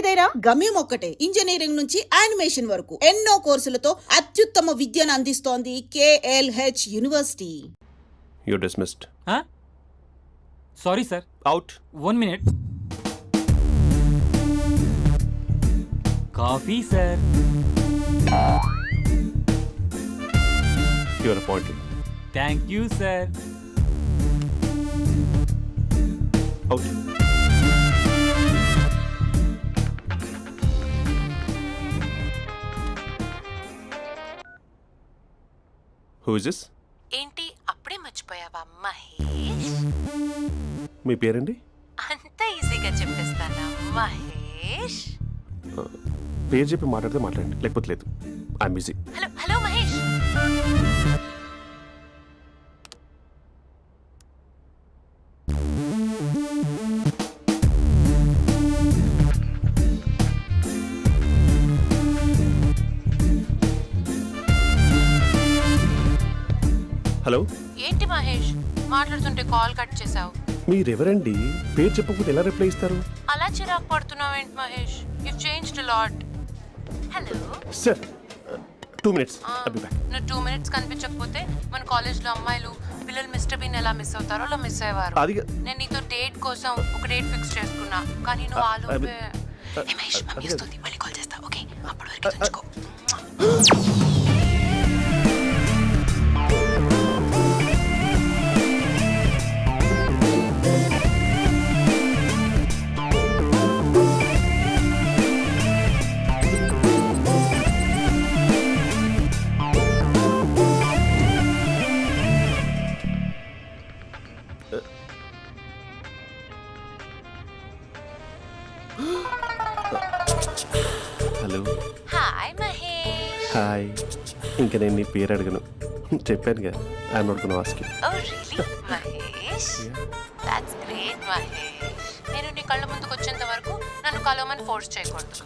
ఏదేరా గమ్యం ఒక్కటే. ఇంజనీరింగ్ నుంచి యానిమేషన్ వరకు ఎన్నో కోర్సులతో అత్యుత్తమ విద్యను అందిస్తోంది KLH యూనివర్సిటీ. You dismissed. Sorry sir. Out. 1 minute. Coffee sir. You are appointed. Thank you sir. Out. Who is this? ఏంటి అప్పుడే మర్చిపోయావా మహేష్? మీ పేరండి? అంత ఈజీగా చెప్పేస్తానా మహేష్? పేరు చెప్పి మాట్లాడితే మాట్లాడండి, లేకపోతే లేదు. I'm busy. Hello hello Mahesh. Hello. ఏంటి మహేష్ మాట్లాడుతుంటే కాల్ కట్ చేసావు? మీరెవరండి? పేరు చెప్పకపోతే ఎలా రిప్లై ఇస్తారు? అలా చిరాకు పడుతున్నావు ఏంటి Mahesh? You changed a lot. Hello sir 2 minutes. I'll be back. నువ్వు 2 minutes కనిపించకపోతే మన కాలేజ్లో అమ్మాయిలు పిల్లలు మిస్టర్ బీన్ ఎలా మిస్ అవుతారో అలా మిస్ అయ్యేవారు. అది నేను నీతో డేట్ కోసం ఒక డేట్ ఫిక్స్ చేసుకున్నా, కానీ నువ్వు ఆలోపే. ఏ మహేష్ మమ్మీ వస్తుంది, మళ్ళీ కాల్ చేస్తా. ఓకే అప్పటి వరకు ఉంచుకో. హలో. హాయ్ మహేష్. హాయ్. ఇంకా నేను నీ పేరు అడగను, చెప్పానుగా. I'm not gonna ask you. Oh really Mahesh? That's great Mahesh. నేను నీ కళ్ళ ముందుకు వచ్చేంత వరకు నన్ను కలవమని ఫోర్స్ చేయకూడదు.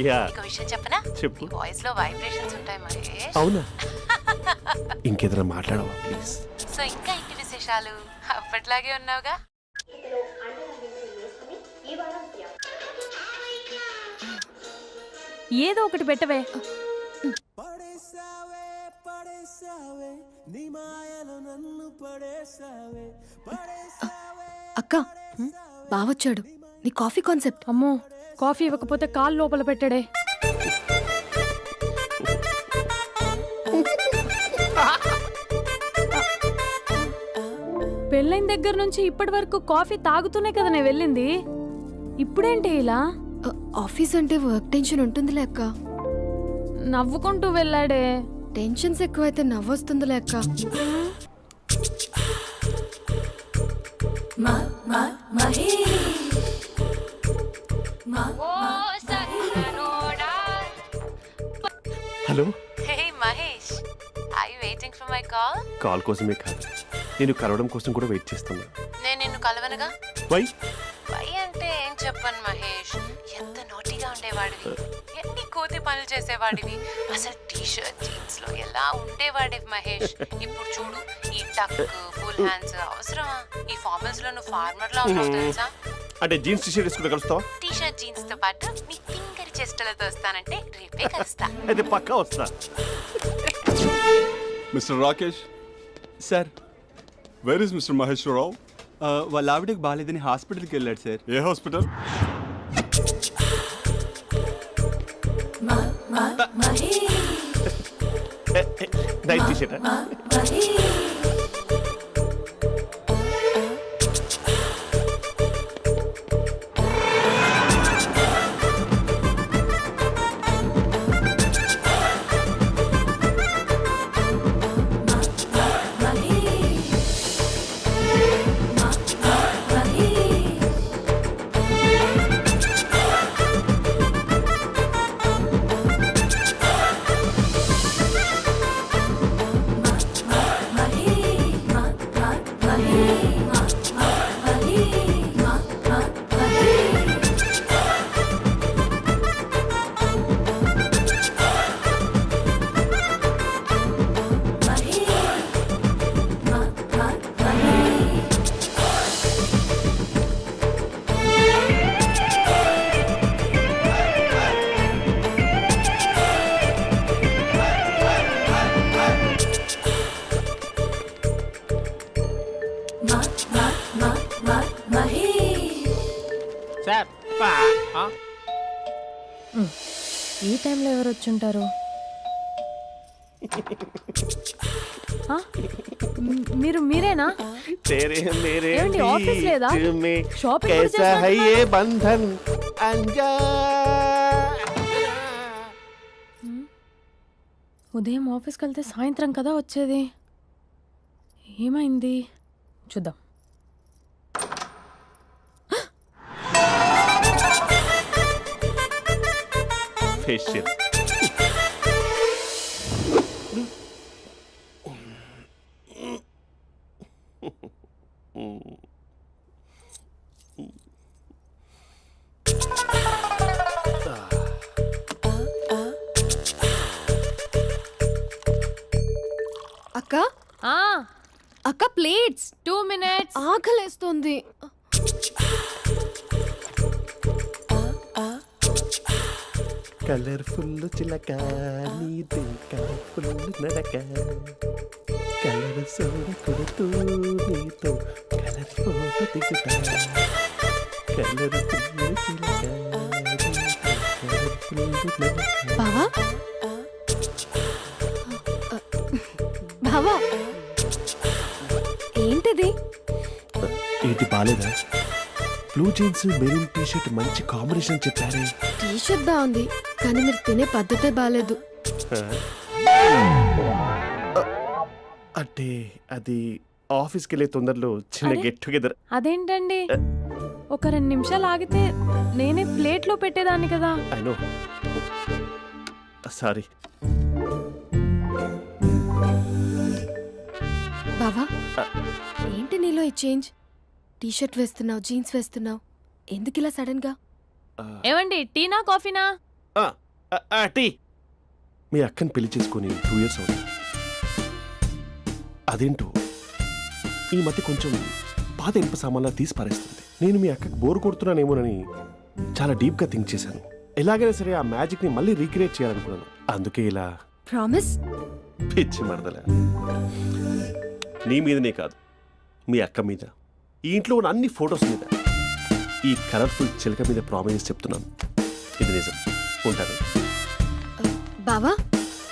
యా. నీకు విషయం చెప్పనా? చెప్పు. నీ వాయిస్ లో వైబ్రేషన్స్ ఉంటాయి మహేష్. అవునా? ఇంకేదైనా మాట్లాడవా ప్లీజ్? సో ఇంకా ఇంటి విశేషాలు అప్పట్లాగే ఉన్నావుగా? ఏదో ఒకటి పెట్టవే. అక్క బావొచ్చాడు. నీ కాఫీ కాన్సెప్ట్. అమ్మో, కాఫీ ఇవ్వకపోతే కాలు లోపల పెట్టాడే. పెళ్ళైన దగ్గర నుంచి ఇప్పటి వరకు కాఫీ తాగుతూనే కదా నేను వెళ్ళింది. ఇప్పుడేంటి ఇలా? ఆఫీస్ అంటే వర్క్ టెన్షన్ ఉంటుందిలే అక్క. నవ్వుకుంటూ వెళ్ళాడే. టెన్షన్స్ ఎక్కువైతే నవ్వొస్తుందిలే అక్క. Hello. Hey Mahesh, are you waiting for my call? Call కోసమే కాదు, నేను కలవడం కోసం కూడా వెయిట్ చేస్తున్నా. నేను నిన్ను కలవనుగా. వై? వై అంటే ఏం చెప్పను మహేష్. ఎంత నోటీగా ఉండేవాడివి, ఎన్ని కోతి పనులు చేసేవాడివి, అసలు టీ షర్ట్ జీన్స్ లో ఎలా ఉండేవాడివి మహేష్. ఇప్పుడు చూడు, ఈ టక్ ఫుల్ హ్యాండ్స్ అవసరమా? ఈ ఫార్మల్స్ లో నువ్వు ఫార్మర్ లా ఉన్నావు తెలుసా? అంటే జీన్స్ టీ షర్ట్ వేసుకుంటే కలుస్తావా? టీ షర్ట్ జీన్స్ తో పాటు నీ ఫింగర్ చెస్టలతో వస్తానంటే రేపే కలుస్తా. అయితే పక్కా వస్తా. Mister Rakesh sir, where is mister Maheswararao? వాళ్ళ ఆవిడకి బాగాలేదని హాస్పిటల్కి వెళ్ళాడు సార్. ఏ హాస్పిటల్? Night T shirt. ఈ టైంలో ఎవరు వచ్చుంటారు? ఆ? మీరేనా? तेरे मेरे ఏమండి, ఆఫీస్ లేదా? बीच में షాపింగ్ కూడా कैसा है చేస్తున్నట్టున్నారు? ये बंधन अंजा ఉదయం ఆఫీస్కి వెళ్తే సాయంత్రం కదా వచ్చేది. ఏమైంది చూద్దాం. फेशियल అక్క ఆ, అక్క ప్లేట్స్ 2 minutes. ఆకలేస్తుంది. కలర్ఫుల్ చిలక నీదే కలర్ఫుల్ నడక కలర్ సోడ కొడుతూ నీతో కలర్ ఫోటో దిగుతా కలర్ఫుల్ చిలక కలర్ఫుల్ నడక. బావా బావా ఏంటిది? ఏంటి బాలేదా? Blue jeans maroon T shirt మంచి కాంబినేషన్ చెప్పారే. టీ షర్ట్ బాగుంది కానీ మీరు తినే పద్ధతే బాగాలేదు. అంటే అది ఆఫీస్కి వెళ్ళే తొందరలో చిన్న అరే? Get together. అదేంటండి, ఒక 2 నిమిషాలు ఆగితే నేనే ప్లేట్లో పెట్టేదాన్ని కదా. I know, sorry. బావా ఏంటి నీలో ఈ చేంజ్? టీ షర్ట్ వేస్తున్నావు, జీన్స్ వేస్తున్నావు, ఎందుకు ఇలా సడన్ గా? ఏమండి, టీనా కాఫీనా? టీ. మీ అక్కని పెళ్లి చేసుకొని 2 years అవుతుంది. అదేంటో ఈ మధ్య కొంచెం పాత ఇనుప సామాన్లా తీసి పారేస్తుంది. నేను మీ అక్కకి బోర్ కొడుతున్నానేమోనని చాలా డీప్గా థింక్ చేశాను. ఎలాగైనా సరే ఆ మ్యాజిక్ని మళ్ళీ రీక్రియేట్ చేయాలనుకున్నాను. అందుకే ఇలా ప్రామిస్? పిచ్చి మరదల. నీ మీదనే కాదు, మీ అక్క మీద, ఈ ఇంట్లో ఉన్న అన్ని ఫొటోస్ మీద, ఈ కలర్ఫుల్ చిలక మీద ప్రామిస్ చెప్తున్నాను. ఇది నిజం. ఉంటాను. బావా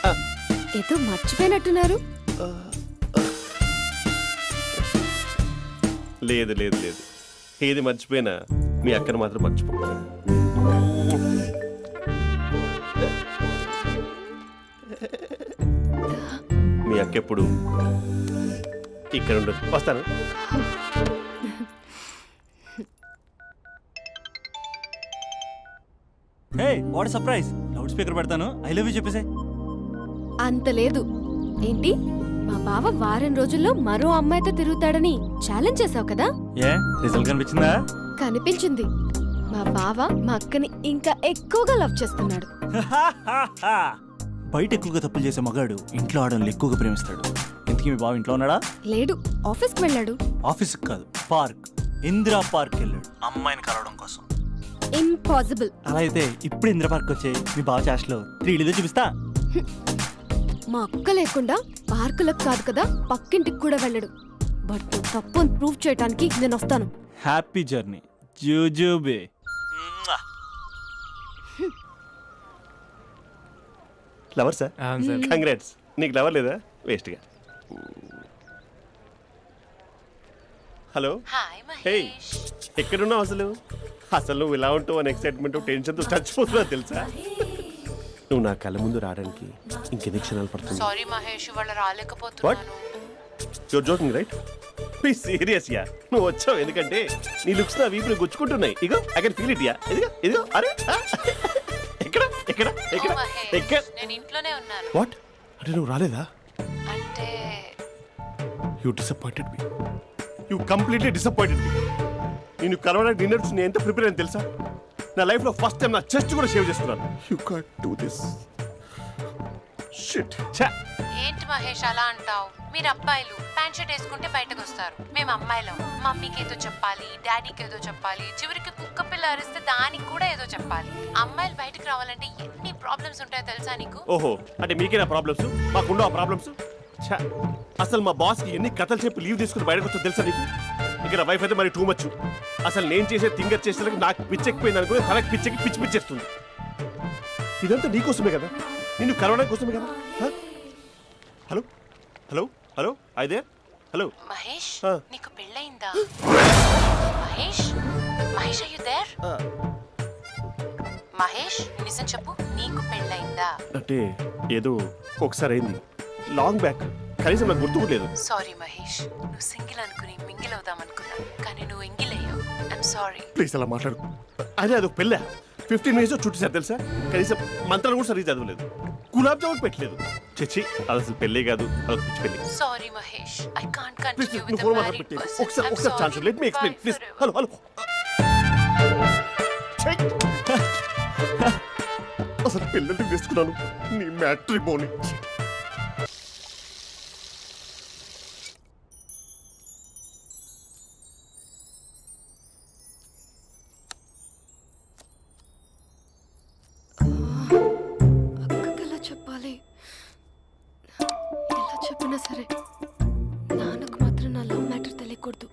ఆ. ఏదో మర్చిపోయినట్టున్నారు. లేదు లేదు లేదు, ఏది మర్చిపోయినా మీ అక్కను మాత్రం మర్చిపో. మీ అక్క ఎప్పుడు ఇక్కడ ఉండదు. వస్తాను. Hey what surprise, loud speaker పెడతాను, ఐ లవ్ యూ చెప్పేసే. అంత లేదు. ఏంటి, మా బావ వారం రోజుల్లో మరో అమ్మాయితో తిరుగుతాడని ఛాలెంజ్ చేసావు కదా? ఏ రిజల్ట్ కనిపించిందా? కనిపించింది. మా బావ మా అక్కని ఇంకా ఎక్కువగా లవ్ చేస్తున్నాడు. బయట ఎక్కువగా తప్పులు చేసే మగాడు ఇంట్లో ఆడవాళ్ళు ఎక్కువగా ప్రేమిస్తాడు. ఇంతకీ మీ బావ ఇంట్లో ఉన్నాడా? లేడు, ఆఫీస్కి వెళ్ళాడు. ఆఫీస్కి కాదు, పార్క్, ఇందిరా పార్క్ వెళ్ళాడు అమ్మాయిని కలవడం కోసం. ఇంపాసిబుల్. అలా అయితే ఇప్పుడు ఇందిరా పార్క్ వచ్చే మీ బావ చాష్లో 3Dలో చూపిస్తా. మా అక్క లేకుండా పార్కులకు కాదు కదా పక్కింటికి కూడా వెళ్ళడు. బట్ నువ్వు తప్పు అని ప్రూవ్ చేయడానికి నేను వస్తాను. హ్యాపీ జర్నీ జూజూబే. Lover sir, congrats. నీకు లవర్ లేదా? వేస్ట్గా. హలో. Hi hey, Mahesh. ఎక్కడున్నావు అసలు? అసలు నువ్వు ఇలా ఉంటావు అని ఎక్సైట్మెంట్ టెన్షన్తో చచ్చిపోతున్నావు తెలుసా? నువ్వు నా కళ్ళ ముందు రావడానికి ఇంకెన్ని క్షణాలు పడుతుంది? సారీ మహేష్, ఇవాళ రాలేకపోతున్నాను. You're joking right? Please serious ya. నువ్వు వచ్చావు ఎందుకంటే నీ లుక్స్ నా వీపుని గుచ్చుకుంటున్నాయి. ఇగో I can feel it ya. ఇదిగో ఇదిగో. అరే ఎక్కడ ఎక్కడ ఎక్కడ ఓ మహేష్, ఎక్కడ? నేను ఇంట్లోనే ఉన్నాను. వాట్ అంటే నువ్వు రాలేదా? అంటే you disappointed me. You completely disappointed me. నేను కలవడానికి డిన్నర్స్ నేను ఎంత ప్రిపేర్ అని తెలుసా? నా లైఫ్లో ఫస్ట్ టైం నా చెస్ట్ కూడా సేవ్ చేస్తున్నాను. You can't do this. Shit. ఛా. ఏంటి మహేష్ అలా అంటావు? మీరు అబ్బాయిలు ప్యాంట్ షర్ట్ వేసుకుంటే బయటకు వస్తారు. మేము అమ్మాయిలం, మమ్మీకి ఏదో చెప్పాలి, డాడీకి ఏదో చెప్పాలి, చివరికి కుక్క పిల్ల అరిస్తే దానికి కూడా ఏదో చెప్పాలి. అమ్మాయిలు బయటకు రావాలంటే ఎన్ని ప్రాబ్లమ్స్ ఉంటాయో తెలుసా నీకు? ఓహో, అంటే మీకేనా ప్రాబ్లమ్స్? మాకుండా ప్రాబ్లమ్స్? ఛా. అసలు మా బాస్కి ఎన్ని కథలు చెప్పి లీవ్ తీసుకుని బయటకు వచ్చా తెలుసా నీకు? ఇక్కడ వైఫ్ అయితే మరి టూ మచ్. అసలు నేను చేసే థింగర్ చేసేందుకు నాకు పిచ్చెక్కిపోయింది అనుకుని తనకి పిచ్చెక్కి పిచ్చి పిచ్చేస్తుంది. ఇదంతా నీకోసమే కదా, నిన్ను కరోనా కోసమే కదా. హ? హలో హలో హలో అయితే హలో మహేష్ ఆ. నీకు పెళ్ళయిందా? Mahesh Mahesh are you there? మహేష్ నిజం చెప్పు, నీకు పెళ్ళయిందా? అంటే ఏదో ఒకసారి అయింది, లాంగ్ బ్యాక్, కనీసం నాకు గుర్తు కూడా లేదు. సారీ మహేష్, నువ్వు సింగిల్ అనుకుని మింగిల్ అవుదాం అనుకున్నా, కానీ నువ్వు ఎంగిల్ అయ్యావు. I'm sorry. ప్లీజ్ అలా మాట్లాడు. అదే అదొక పెళ్ళ 15 మినిట్స్ చుట్టూ సార్ తెలుసా, కనీసం మంత్రాలు కూడా సరిగ్గా చదవలేదు, గులాబ్ జామున్ పెట్టలేదు. చచ్చి అది అసలు పెళ్ళే కాదు, అదొక పిచ్చి పెళ్ళి. Sorry Mahesh, I can't please continue నువ్వు విత్ ద ఫోన్ మ్యారీడ్ మాట్లాడి పర్సన్. ఒకసారి ఒకసారి chance let me explain please. Hello hello అసలు పెళ్ళంటే తీసుకున్నాను నీ మ్యాట్రిమోని. అక్కకి ఎలా చెప్పాలి? ఎలా చెప్పినా సరే నాన్నకు మాత్రం నా లవ్ మ్యాటర్ తెలియకూడదు.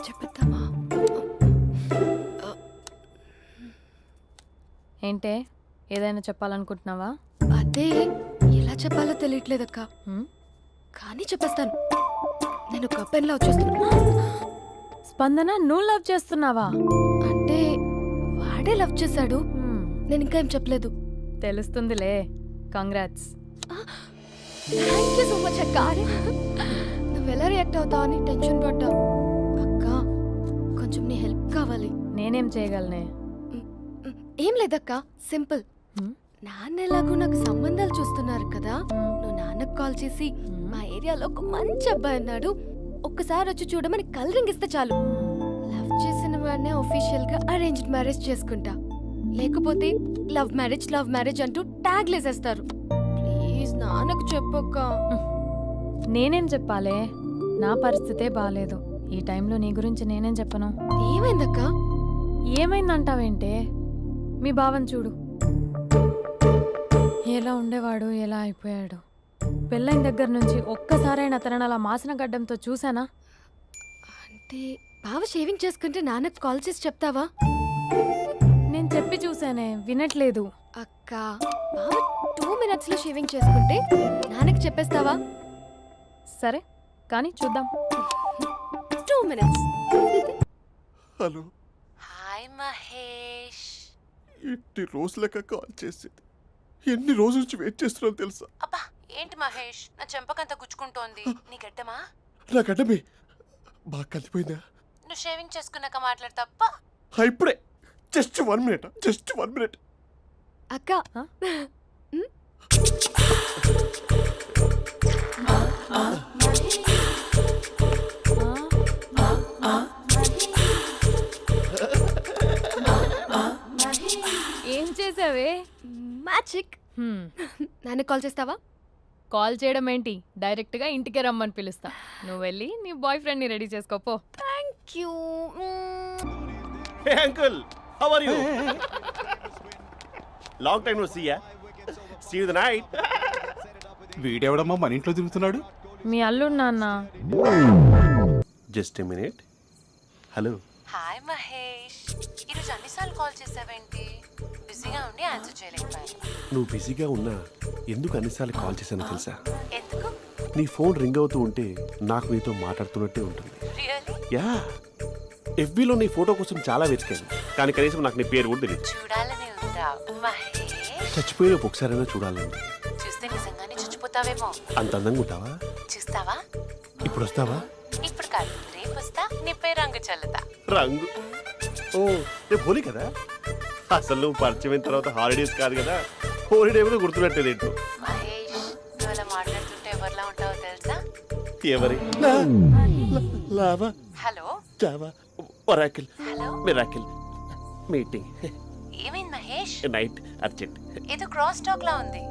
చెప్పేద్దామా? ఏంటే ఏదైనా చెప్పాలనుకుంటున్నావా? అదే ఎలా చెప్పాలో తెలియట్లేదక్క, హ్మ్? కానీ చెప్పేస్తాను. నేను ఒక అబ్బాయిలా వచ్చేస్తున్నా. స్పందన నువ్వు లవ్ చేస్తున్నావా? అంటే వాడే లవ్ చేశాడు, హ్మ్, నేను ఇంకా ఏం చెప్పలేదు. తెలుస్తుందిలే. Congrats. Thank you so much అక్క. నువ్వు ఎలా రియాక్ట్ అవుతావు అని టెన్షన్ పడ్డా. అక్క కొంచెం నీ హెల్ప్ కావాలి. నేనేం చేయగలనే? ఏం లేదక్క, సింపుల్. హ్మ్? నాన్న ఎలాగో నాకు సంబంధాలు చూస్తున్నారు కదా, నువ్వు నాన్నకు కాల్ చేసి మా ఏరియాలో ఒక మంచి అబ్బాయి అన్నాడు, ఒక్కసారి వచ్చి చూడమని కలరింగ్ ఇస్తే చాలు. లవ్ చేసిన వాడినే ఒఫీషియల్ గా అరేంజ్డ్ మ్యారేజ్ చేసుకుంటా. లేకపోతే లవ్ మ్యారేజ్ అంటూ ట్యాగ్ లేసేస్తారు. ప్లీజ్ నాన్నకు చెప్పక్క. నేనేం చెప్పాలే? నా పరిస్థితే బాలేదు. ఈ టైంలో నీ గురించి నేనేం చెప్పను? ఏమైందక్క? ఏమైందంటావేంటే? మీ భావం చూడు, ఎలా ఉండేవాడు, ఎలా అయిపోయాడు. పెళ్ళైన దగ్గర నుంచి ఒక్కసారైనా తనని అలా మాసిన గడ్డంతో చూసానా? అంటే బావ షేవింగ్ చేసుకుంటే నాన్నకు కాల్ చేసి చెప్తావా? నేను చెప్పి చూసానే, వినట్లేదు. అక్క బావ 2 minutes లో షేవింగ్ చేసుకుంటే నాన్నకి చెప్పేస్తావా? సరే కానీ చూద్దాం. 2 minutes. Hello, hi Mahesh. ఎన్ని రోజులక కాల్ చేసేది, ఎన్ని రోజుల నుంచి వెయిట్ చేస్తున్నాను తెలుసా? అబ్బా ఏంటి మహేష్, నా చెంపకంత గుచ్చుకుంటోంది. నీ గడ్డమా? నా గడ్డమే బాగా కలిపోయిందా? నువ్వు షేవింగ్ చేసుకున్నాక మాట్లాడు తప్ప. ఇప్పుడే జస్ట్ 1 minute. అక్క హ? ఏం చేసావే? మ్యాజిక్. నాన్నకు కాల్ చేస్తావా? కాల్ చేయడం ఏంటి, డైరెక్ట్ గా ఇంటికే రమ్మని పిలుస్తా. నువ్వు వెళ్ళి నీ బాయ్ ఫ్రెండ్ ని రెడీ చేసుకోపో. Thank you. Hey uncle, how are you? Long time no see ya. See you the night. వీడెవడమ్మా మన ఇంట్లో తిరుగుతున్నాడు? మీ అల్లుడు నాన్న. Just a minute. Hello. Hi Mahesh, ఈరోజు అన్నిసార్లు కాల్ చేసావేంటి? బిజీగా ఉండి ఆన్సర్ చేయలేకపోయాను. నువ్వు బిజీగా ఉన్నా ఎందుకు అన్నిసార్లు కాల్ చేశానో తెలుసా? ఎందుకు? నీ ఫోన్ రింగ్ అవుతూ ఉంటే నాకు నీతో మాట్లాడుతున్నట్టే ఉంటుంది. రియల్లీ? యా, ఎఫ్బీలో నీ ఫోటో కోసం చాలా వెతికాను, కానీ కనీసం నాకు నీ పేరు కూడా తెలియదు. చూడాలని ఉందా మహేష్? చచ్చిపోయిన ఒకసారైనా చూడాలండి. చూస్తే నిజంగానే చచ్చిపోతావేమో. అంత అందంగా ఉంటావా? చూస్తావా? ఇప్పుడు వస్తావా? ఇప్పుడు కాదు, రేపు వస్తా, నీపై రంగు చల్లుతా. రంగు? ఓ రేపు హోలీ కదా. అసలు నువ్వు పరిచయం తర్వాత హాలిడేస్ కాదు కదా, హోలిడే కూడా గుర్తున్నట్టేది ఏంటో. మహేష్, నువ్వు అలా మాట్లాడుతుంటే ఎవరిలా ఉంటావో తెలుసా? ఎవరి? Lava, hello Java, Oracle, hello, miracle, meeting, ఏమైంది మహేష్? Night, urgent. ఏదో క్రాస్ టాక్ లా ఉంది.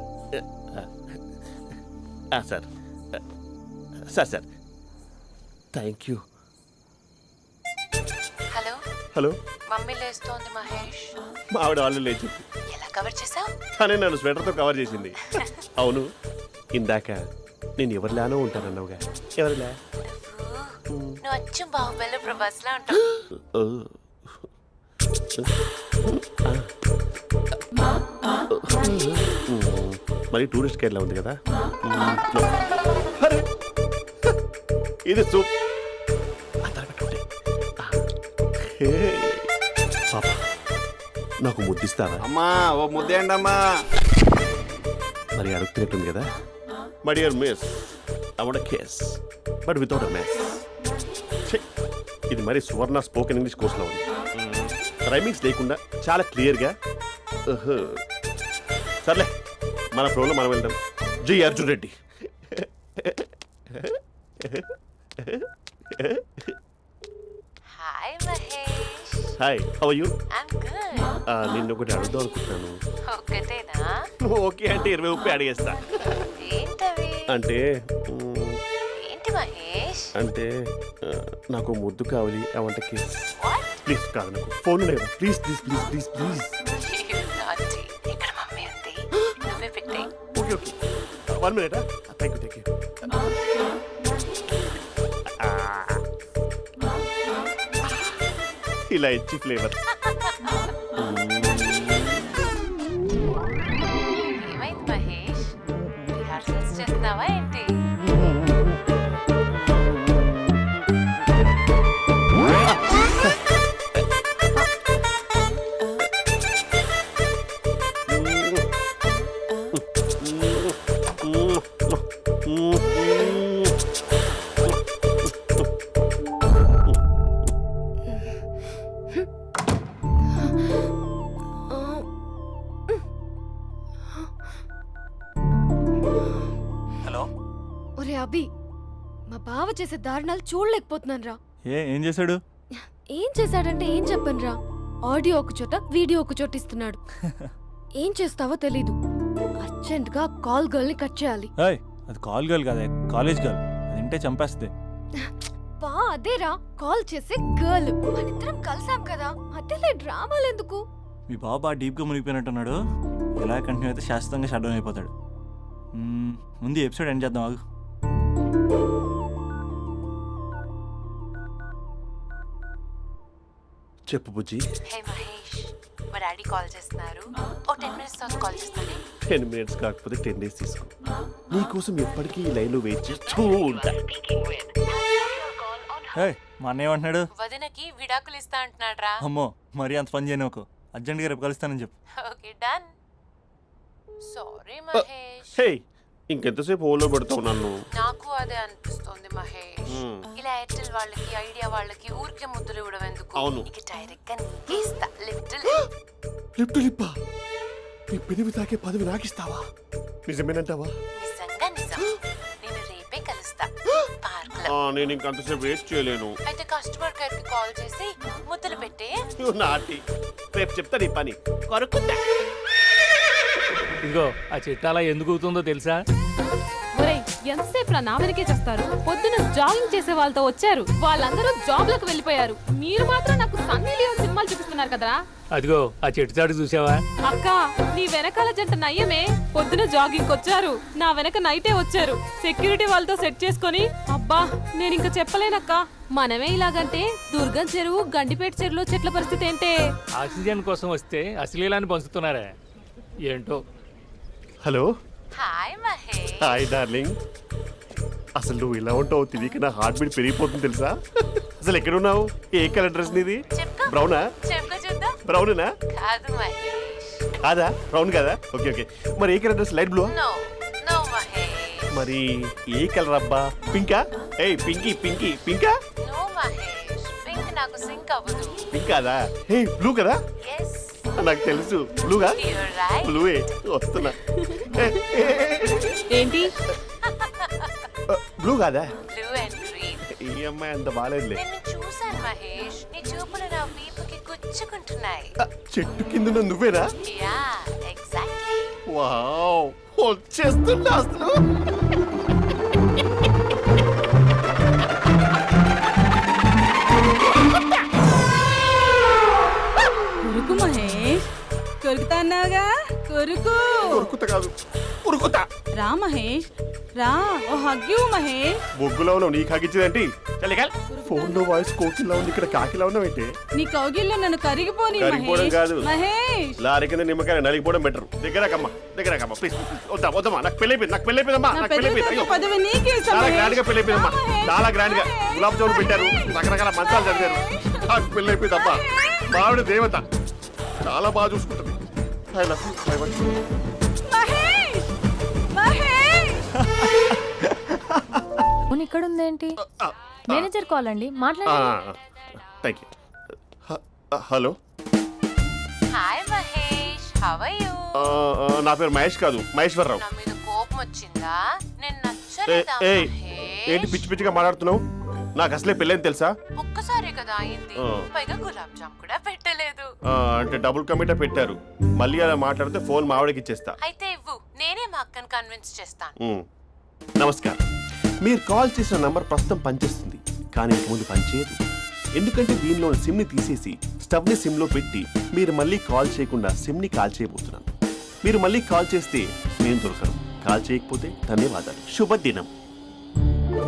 Sir sir sir thank you. Hello, hello, mummy లేస్తోంది మహేష్. మా ఆవిడ వాళ్ళు లేచి ఎలా కవర్ చేసావు? తనే నన్ను స్వెటర్తో కవర్ చేసింది. అవును, ఇందాక నేను ఎవరిలానో ఉంటానన్నావుగా, ఎవరిలా? నువ్వు అచ్చం బాహుబలి ప్రభాస్ లా ఉంటావు. మరి టూరిస్ట్ గైడ్లా ఉంది కదా. అరే, ఇది సూప్ పాప, నాకు ముద్దిస్తావా? అమ్మా ఓ ముద్దేయండి అమ్మా. మరి అడుగుతున్నట్టుంది కదా. My dear miss, I want kiss but without a mess. ఇది మరి సువర్ణ స్పోకెన్ ఇంగ్లీష్ కోర్సులో ఉంది. రైమింగ్స్ లేకుండా చాలా క్లియర్గా. సర్లే, మన ప్రోలో మనం వెళ్దాం. జి Arjun Reddy. Hi Mahesh. Hi, how are you? I'm good. నిన్ను ఒకటి అడుగుదాం అనుకుంటున్నాను. ఒక్కటేనా? ఓకే అంటే 20 రూపాయలు అడిగేస్తా. ఏంటవి? అంటే ఏంటి మహేష్? అంటే నాకు ముద్దు కావాలి. I want kiss. What? Please కాదు, నాకు ఫోన్ లేదా. Please please please please please. You naughty. ఇక్కడ మమ్మీ ఉంది, నువ్వే పెట్టే. Okay okay, 1 minute. Thank you. ఇలా ఇచ్చి ఫ్లేవర్. ఏమైంది మహేష్? రిహార్సల్స్ చేస్తున్నావా ఏంటి? హలో. ఒరే అభి, మా బావ చేసే దారుణాలు చూడలేకపోతున్నాను రా. ఏం చేశాడు? ఏం చేశాడంటే ఏం చెప్పను రా. ఆడియో ఒక చోట, వీడియో ఒక చోట ఇస్తున్నాడు. ఏం చేస్తావో తెలీదు. అర్జెంట్ గా కాల్ గర్ల్ ని కట్ చేయాలి. ఏయ్, అది కాల్ గర్ల్ కాదే, కాలేజ్ గర్ల్. అది వింటే చంపేస్తే. బా అదేరా, కాల్ చేసే గర్ల్. మనిద్దరం కలిసాం కదా, మధ్యలో డ్రామాలు ఎందుకు? మీ బాబా డీప్గా మునిగిపోయినట్టున్నాడు. ఇలా కంటిన్యూ అయితే శాశ్వతంగా షట్ డౌన్ అయిపోతాడు. ముందు ఎపిసోడ్ ఎండ్ చేద్దాం, ఆగు. చెప్పు బుజ్జి. హే మహేష్, మా డాడీ కాల్ చేస్తున్నారు. ఓ 10 minutes తర్వాత కాల్ చేస్తాను. 10 minutes కాకపోతే 10 days తీసుకో. నీకోసం ఎప్పటికీ ఈ లైన్లో వెయిట్ చేస్తూ ఉంటా. ఏయ్, మా అన్నయ్య ఏమంటున్నాడు? వదినకి విడాకులు ఇస్తా అంటున్నాడు రా. అమ్మో, మరీ అంత పని చేయను. అర్జెంట్గా రేపు కలుస్తానని చెప్పు. Okay done. సారీ మహేష్. హే, ఇంకెంతసేపు హోల్లో పెడతావు నన్ను? నాకు అదే అనిపిస్తోంది మహేష్. ఇలా ఎయిర్టెల్ వాళ్ళకి, ఐడియా వాళ్ళకి ఊరికే ముద్దులు ఇవ్వడం ఎందుకు? అవును. ఇక డైరెక్ట్ గా నీకే ఇస్తా. లిప్టు లిప్పా, నీ పెదవి తాకే పదవి నాకిస్తావా? నిజమేనంటావా? నిజంగా నిజం. నేను రేపే కలుస్తా పార్క్ లో. నేను ఇంకంతసేపు వెయిట్ చేయలేను. అయితే కస్టమర్ కేర్ కి కాల్ చేసి ముద్దులు పెట్టే. నాటి రేపు చెప్తా నీ పని. కొరుకుంటా. ఇదిగో ఆ చిట్టాలా ఎందుకు అవుతుందో తెలుసా? ఒరేయ్, ఎంతసేపు నా వెనకే చేస్తారు? పొద్దున జాగింగ్ చేసే వాళ్ళతో వచ్చారు, వాళ్ళందరూ జాబ్ లకు వెళ్ళిపోయారు. మీరు మాత్రం నాకు సన్నీ లియోన్ సినిమాలు చూపిస్తున్నారు కదరా. అదిగో ఆ చెట్టు చాటు చూసావా? అక్క, నీ వెనకాల జంట నయ్యమే. పొద్దున జాగింగ్ వచ్చారు, నా వెనక నైటే వచ్చారు. సెక్యూరిటీ వాళ్ళతో సెట్ చేసుకొని, అబ్బా నేను ఇంకా చెప్పలేనక్క. మనమే ఇలాగంటే దుర్గం చెరువు, గండిపేట చెరువులో చెట్ల పరిస్థితి ఏంటే? ఆక్సిజన్ కోసం వస్తే అశ్లీలాన్ని పంచుతున్నారా ఏంటో. Hello. Hi Mahesh. Hi darling. అసలు నువ్వు ఇలా ఉంటావు తెలియక నా హార్ట్ బీట్ పెరిగిపోతుంది తెలుసా? అసలు ఎక్కడున్నావు? ఏ కలర్ డ్రెస్ నీది? చెప్పుకో. బ్రౌనా? చెప్పుకో చూద్దాం. బ్రౌనేనా? కాదు మహేష్. కాదా? బ్రౌన్ కదా? Okay okay. మరి ఏ colour dress? Light blue? No no Mahesh. మరి ఏ కలర్ అబ్బా? పింకా? ఏయ్ పింకీ పింకీ పింకా? నో మహేష్, పింక్ నాకు సింక్ అవ్వదు. పింక్ కాదా? ఏ బ్లూ కదా? ఎస్, నాకు తెలుసు. బ్లూగా? You're right. బ్లూవే వస్తున్నా. ఏంటి? బ్లూ కాదా? Blue and green. ఈ అమ్మాయి అంత బాగాలేదులే. నిన్ను చూశాను మహేష్, నీ చూపులు నా వీపుకి గుచ్చుకుంటున్నాయి. చెట్టు కింద నువ్వేనా? Yeah exactly. వావ్, వచ్చేస్తున్నా అసలు. కొరుకు మహేష్, కొరుకుతా అన్నావుగా, కొరుకు. ఉరుకుతా కాదు, ఉరుకుతా. రా మహేష్, రా ఓ హగ్గు మహేష్. బొగ్గులో ఉన్నావు నీకు హగిచ్చిందేంటి ఫోన్లో వాయిస్ కోకిలా ఉంది, ఇక్కడ కాకిలా ఉన్నావు ఏంటి? నీ కౌగిల్లో నన్ను కరిగిపోని కరిగిపోవడం మహేష్. కాదు. మహేష్ లారీ కింద నిమ్మకాయ నలిగిపోవడం బెటర్. దగ్గరకమ్మా ప్లీజ్. వద్దమ్మా, నాకు పెళ్ళైపోయిందమ్మా, నా నాకు పెళ్లి పెళ్ళైపోయింది. అయ్యో, పదవి నీకే ఇస్తా చాలా మహేష్. గ్రాండ్ గా పెళ్ళైపోయిందమ్మా, రా మహేష్. చాలా గ్రాండ్ గా గులాబ్ జామున్ పెట్టారు, రకరకాల మంచాలు చదివారు. నాకు పెళ్ళైపోయిందమ్మా, మావిడ దేవత, చాలా బాగా చూసుకుంటుంది. I love you, I want you. Mahesh Mahesh phone ఇక్కడ ఉందేంటి? మేనేజర్ కాల్ అండి, మాట్లాడండి. Thank you. Hello, hi Mahesh, how are you? నా పేరు మహేష్ కాదు, మహేశ్వరరావు. నా మీద కోపం వచ్చిందా? నేను నచ్చలేదా ఏయ్, ఏంటి మహేష్? పిచ్చి పిచ్చిగా మాట్లాడుతున్నావు? నాకు అసలే పెళ్ళని తెలుసా? ఒక్కసారి కదా అయింది, ఆ. పైగా గులాబ్ జామ్ కూడా పెట్టలేదు. అంటే డబుల్ కమిటా పెట్టారు. మళ్ళీ అలా మాట్లాడితే ఫోన్ మా ఆవిడకి ఇచ్చేస్తా. అయితే ఇవ్వు, నేనే మా అక్కని కన్విన్స్ చేస్తాను. నమస్కారం, మీరు కాల్ చేసిన నంబర్ ప్రస్తుతం పనిచేస్తుంది, కానీ ఇంక ముందు పనిచేయదు. ఎందుకంటే దీనిలో సిమ్ని తీసేసి స్టవ్ని సిమ్లో పెట్టి మీరు మళ్ళీ కాల్ చేయకుండా సిమ్ని కాల్ చేయబోతున్నాను. మీరు మళ్ళీ కాల్ చేస్తే నేను దొరకను, కాల్ చేయకపోతే ధన్యవాదాలు. శుభదినం.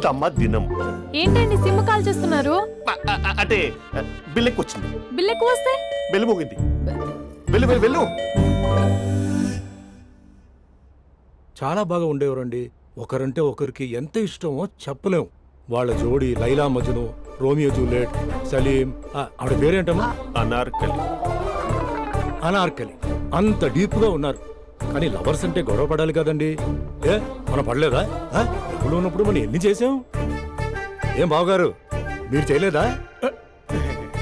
తమ దినం. ఏంటండి సిమ్ కాల్ చేస్తున్నారు? అంటే బిల్ ఎక్కువ వచ్చింది, బిల్ ఎక్కువ వస్తే బెల్లు మోగింది. వెళ్ళు. చాలా బాగా ఉండేవారండి. ఒకరంటే ఒకరికి ఎంత ఇష్టమో చెప్పలేం. వాళ్ళ జోడి లైలా మజ్ను, రోమియో జూలియట్, సలీం, ఆవిడ పేరేంటమ్మా? అనార్కలి. అనార్కలి. అంత డీప్ గా ఉన్నారు. కానీ లవర్స్ అంటే గొడవ పడాలి కదండి. మనం పడలేదా? డబ్బులు ఉన్నప్పుడు మనం ఎన్ని చేసాం? ఏం బావగారు, మీరు చేయలేదా?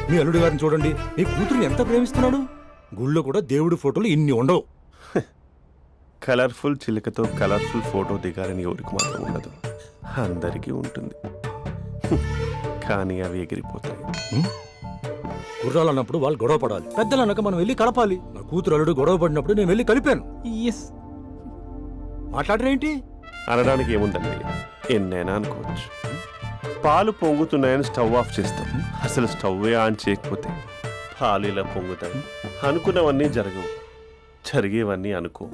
మీ అల్లుడి గారిని చూడండి, మీ కూతురుని ఎంత ప్రేమిస్తున్నాడు. గుళ్ళో కూడా దేవుడి ఫోటోలు ఇన్ని ఉండవు. కలర్ఫుల్ చిలుకతో కలర్ఫుల్ ఫోటో దిగాలని ఎవరికి మాత్రం ఉండదు, అందరికీ ఉంటుంది. కానీ అవి ఎగిరిపోతాయి. గుర్రాలు అన్నప్పుడు వాళ్ళు గొడవ పడాలి, పెద్దలు అన్నాక మనం వెళ్ళి కలపాలి. నా కూతురు అల్లుడు గొడవ పడినప్పుడు నేను వెళ్ళి కలిపాను. మాట్లాడరేంటి? అనడానికి ఏముందండి, ఎన్నైనా అనుకోవచ్చు. పాలు పొంగుతున్నాయని స్టవ్ ఆఫ్ చేస్తాం, అసలు స్టవ్వే ఆన్ చేయకపోతే పాలు ఇలా పొంగుతాయి. అనుకున్నవన్నీ జరగవు, జరిగేవన్నీ అనుకో.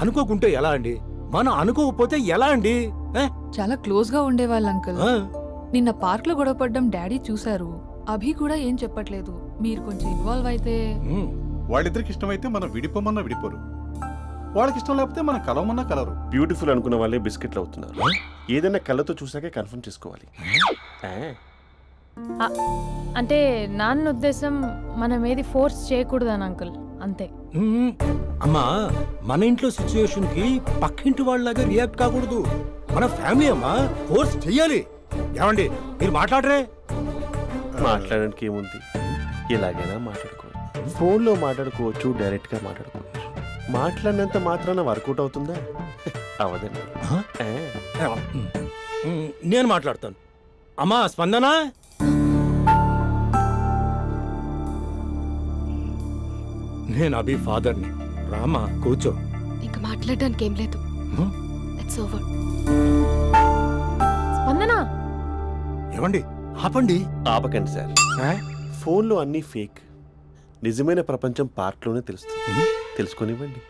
అనుకోకుంటే ఎలా అండి? మనం అనుకోకపోతే ఎలా అండి? చాలా క్లోజ్ గా ఉండేవాళ్ళు అంకుల్. నిన్న పార్క్ లో గొడవపడ్డం డాడీ చూశారు. అభి కూడా ఏం చెప్పట్లేదు. మీరు కొంచెం ఇన్వాల్వ్ అయితే. వాళ్ళిద్దరికి ఇష్టమైతే మనం విడిపోమన్నా విడిపోరు, వాళ్ళకి ఇష్టం లేకపోతే మనం కలవమన్నా కలరు. బ్యూటిఫుల్ అనుకున్న వాళ్ళే బిస్కెట్లు అవుతున్నారు. ఏదైనా కళ్ళతో చూసాకే కన్ఫర్మ్ చేసుకోవాలి. అంటే నాన్న ఉద్దేశం మనం ఏది ఫోర్స్ చేయకూడదని అంకుల్, అంతే. అమ్మా, మన ఇంట్లో సిచ్యుయేషన్ కి పక్కింటి వాళ్ళలాగా రియాక్ట్ కాకూడదు. మన ఫ్యామిలీ అమ్మా, ఫోర్స్ చెయ్యాలి. ఏమండి మీరు మాట్లాడరే? మాట్లాడడానికి ఏముంది, ఎలాగైనా మాట్లాడుకోవచ్చు. ఫోన్లో మాట్లాడుకోవచ్చు, డైరెక్ట్గా మాట్లాడుకోవచ్చు. మాట్లాడినంత మాత్రాన వర్కౌట్ అవుతుందా? అవదండి. నేను మాట్లాడతాను. అమ్మా స్పందన, నేను అభి ఫాదర్ని. రామా కూర్చో. ఇంకా మాట్లాడడానికి ఏం లేదు. It's over. స్పందన, ఏమండి ఆపండి. ఆపకండి సార్, ఫోన్లో అన్నీ ఫేక్. నిజమైన ప్రపంచం పార్ట్లోనే తెలుస్తుంది. తెలుసుకొనివ్వండి.